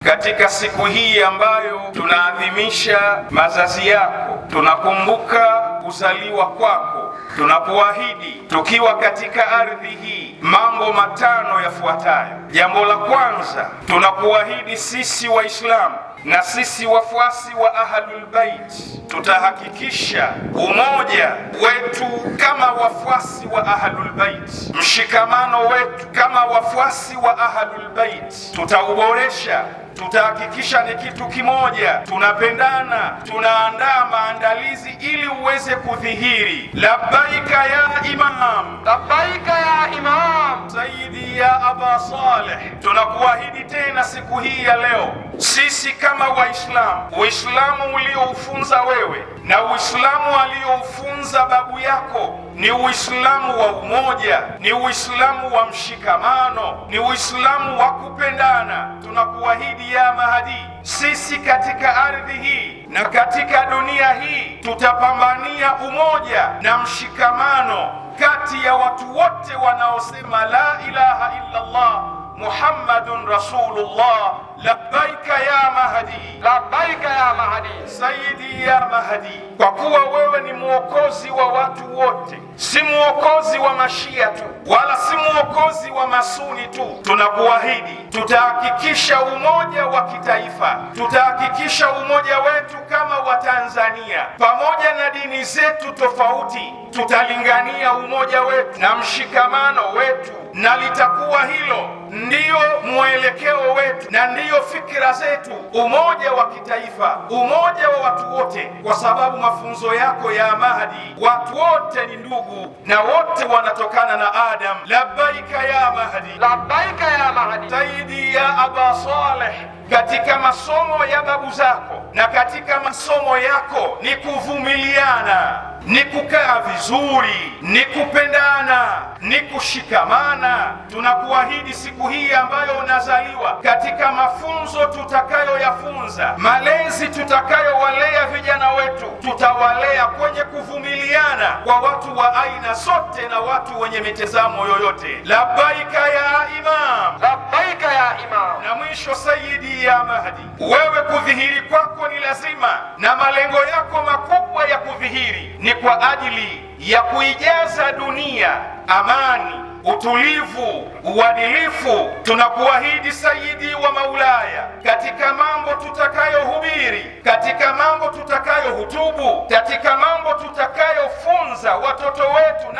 Katika siku hii ambayo tunaadhimisha mazazi yako, tunakumbuka kuzaliwa kwako, tunakuahidi tukiwa katika ardhi hii mambo matano yafuatayo. Jambo la kwanza, tunakuahidi sisi Waislamu na sisi wafuasi wa Ahlul Bait tutahakikisha umoja wetu kama wafuasi wa Ahlul Bait, mshikamano wetu kama wafuasi wa Ahlul Bait tutauboresha. Tutahakikisha ni kitu kimoja, tunapendana, tunaandaa maandalizi ili uweze kudhihiri. Labbaika ya Imam, labbaika ya Imam, Sayyidi ya Aba Saleh. Tunakuahidi tena siku hii ya leo, sisi kama Waislamu, Uislamu ulioufunza wewe na Uislamu alioufunza babu yako ni Uislamu wa umoja, ni Uislamu wa mshikamano, ni Uislamu wa kupendana. Tunakuahidi ya Mahdi, sisi katika ardhi hii na katika dunia hii tutapambania umoja na mshikamano kati ya watu wote wanaosema la ilaha illa Allah Muhammadun Rasulullah. Labbaika ya Mahdi, labbaika ya Mahdi, Sayyidi ya Mahdi. Kwa kuwa wewe ni mwokozi wa watu wote, si mwokozi wa Mashia tu wala si mwokozi wa Masuni tu, tunakuahidi tutahakikisha umoja wa kitaifa, tutahakikisha umoja wetu kama Watanzania, pamoja na dini zetu tofauti, tutalingania umoja wetu na mshikamano wetu, na litakuwa hilo ndiyo mwelekeo wetu na ndiyo fikra zetu, umoja wa kitaifa, umoja wa watu wote, kwa sababu mafunzo yako ya Mahdi, watu wote ni ndugu na wote wanatokana na Adam. Labbaika ya Mahdi, labbaika ya Mahdi, Sayyidi ya Aba Saleh. Katika masomo ya babu zako na katika masomo yako ni kuvumiliana, ni kukaa vizuri, ni kupendana, ni kushikamana. Tunakuahidi siku hii ambayo unazaliwa, katika mafunzo tutakayoyafunza, malezi tutakayowalea vijana wetu, tutawalea kwenye kuvumiliana kwa watu wa aina zote na watu wenye mitazamo yoyote. Labbaika ya Imam, labbaika ya Imam. Na mwisho, Sayyidi ya Mahdi, wewe kudhihiri kwako ni lazima, na malengo yako makubwa ya kudhihiri ni kwa ajili ya kuijaza dunia amani, utulivu, uadilifu. Tunakuahidi Sayyidi wa Maulaya, katika mambo tutakayohubiri, katika mambo tutakayohutubu, katika mambo tutakayofunza watoto wetu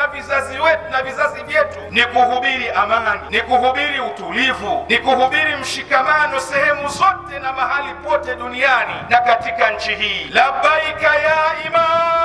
na vizazi vyetu ni kuhubiri amani, ni kuhubiri utulivu, ni kuhubiri mshikamano sehemu zote na mahali pote duniani na katika nchi hii. Labbaika ya Imam.